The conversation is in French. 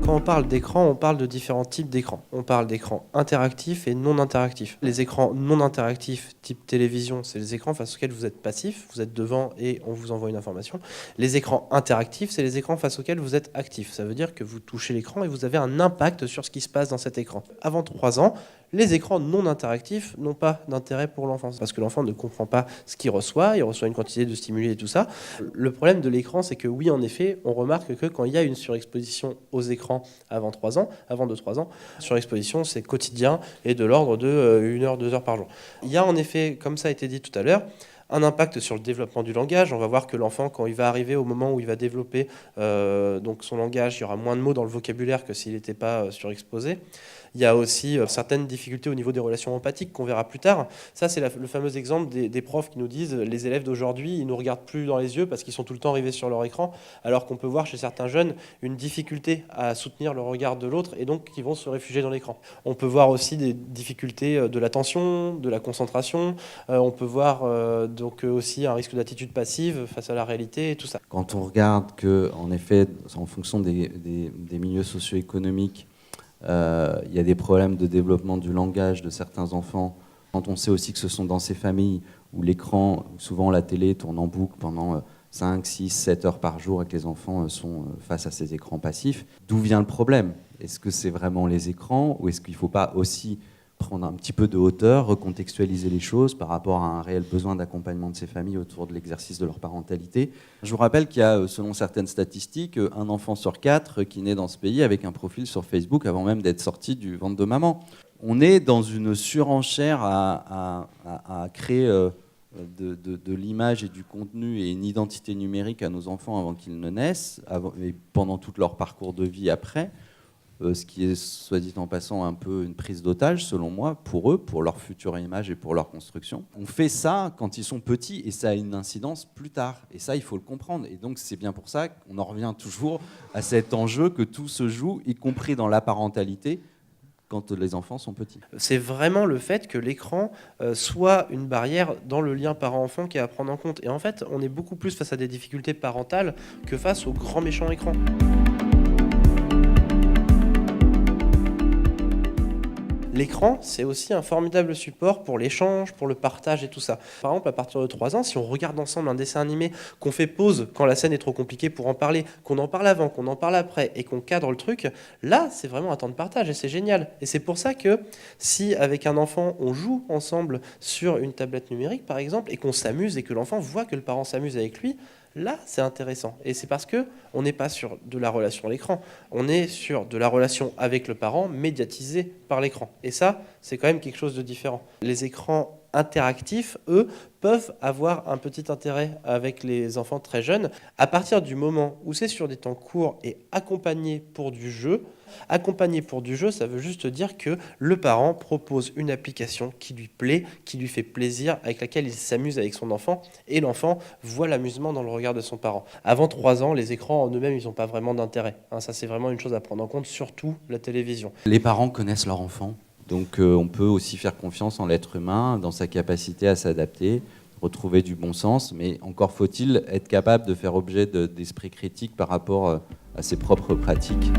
Quand on parle d'écran, on parle de différents types d'écrans. On parle d'écrans interactifs et non interactifs. Les écrans non interactifs, type télévision, c'est les écrans face auxquels vous êtes passif, vous êtes devant et on vous envoie une information. Les écrans interactifs, c'est les écrans face auxquels vous êtes actif. Ça veut dire que vous touchez l'écran et vous avez un impact sur ce qui se passe dans cet écran. Avant 3 ans, les écrans non interactifs n'ont pas d'intérêt pour l'enfant, parce que l'enfant ne comprend pas ce qu'il reçoit, il reçoit une quantité de stimuli et tout ça. Le problème de l'écran, c'est que oui, en effet, on remarque que quand il y a une surexposition aux écrans avant 3 ans, avant 2-3 ans, surexposition, c'est quotidien et de l'ordre de 1 heure, 2 heures par jour. Il y a en effet, comme ça a été dit tout à l'heure, un impact sur le développement du langage. On va voir que l'enfant, quand il va arriver au moment où il va développer donc son langage, il y aura moins de mots dans le vocabulaire que s'il n'était pas surexposé. Il y a aussi certaines difficultés au niveau des relations empathiques qu'on verra plus tard. Ça, c'est le fameux exemple des profs qui nous disent les élèves d'aujourd'hui, ils ne nous regardent plus dans les yeux parce qu'ils sont tout le temps rivés sur leur écran, alors qu'on peut voir chez certains jeunes une difficulté à soutenir le regard de l'autre et donc qui vont se réfugier dans l'écran. On peut voir aussi des difficultés de l'attention, de la concentration. On peut voir donc aussi un risque d'attitude passive face à la réalité et tout ça. Quand on regarde que, en effet, en fonction des milieux socio-économiques, il y a des problèmes de développement du langage de certains enfants. Quand on sait aussi que ce sont dans ces familles où l'écran, souvent la télé tourne en boucle pendant 5, 6, 7 heures par jour et que les enfants sont face à ces écrans passifs, d'où vient le problème? Est-ce que c'est vraiment les écrans ou est-ce qu'il ne faut pas aussi prendre un petit peu de hauteur, recontextualiser les choses par rapport à un réel besoin d'accompagnement de ces familles autour de l'exercice de leur parentalité? Je vous rappelle qu'il y a, selon certaines statistiques, un enfant sur 4 qui naît dans ce pays avec un profil sur Facebook avant même d'être sorti du ventre de maman. On est dans une surenchère à créer de l'image et du contenu et une identité numérique à nos enfants avant qu'ils ne naissent, et pendant tout leur parcours de vie après. Ce qui est, soit dit en passant, un peu une prise d'otage, selon moi, pour eux, pour leur future image et pour leur construction. On fait ça quand ils sont petits et ça a une incidence plus tard. Et ça, il faut le comprendre. Et donc, c'est bien pour ça qu'on en revient toujours à cet enjeu que tout se joue, y compris dans la parentalité, quand les enfants sont petits. C'est vraiment le fait que l'écran soit une barrière dans le lien parent-enfant qui est à prendre en compte. Et en fait, on est beaucoup plus face à des difficultés parentales que face au grand méchant écran. L'écran, c'est aussi un formidable support pour l'échange, pour le partage et tout ça. Par exemple, à partir de 3 ans, si on regarde ensemble un dessin animé, qu'on fait pause quand la scène est trop compliquée pour en parler, qu'on en parle avant, qu'on en parle après et qu'on cadre le truc, là, c'est vraiment un temps de partage et c'est génial. Et c'est pour ça que si, avec un enfant, on joue ensemble sur une tablette numérique, par exemple, et qu'on s'amuse et que l'enfant voit que le parent s'amuse avec lui, là, c'est intéressant. Et c'est parce qu'on n'est pas sur de la relation à l'écran. On est sur de la relation avec le parent médiatisée par l'écran. Et ça, c'est quand même quelque chose de différent. Les écrans interactifs, eux, peuvent avoir un petit intérêt avec les enfants très jeunes. À partir du moment où c'est sur des temps courts et accompagné pour du jeu, ça veut juste dire que le parent propose une application qui lui plaît, qui lui fait plaisir, avec laquelle il s'amuse avec son enfant, et l'enfant voit l'amusement dans le regard de son parent. Avant 3 ans, les écrans en eux-mêmes, ils n'ont pas vraiment d'intérêt. Ça, c'est vraiment une chose à prendre en compte, surtout la télévision. Les parents connaissent leur enfant, donc on peut aussi faire confiance en l'être humain, dans sa capacité à s'adapter, retrouver du bon sens, mais encore faut-il être capable de faire objet d'esprit critique par rapport à ses propres pratiques.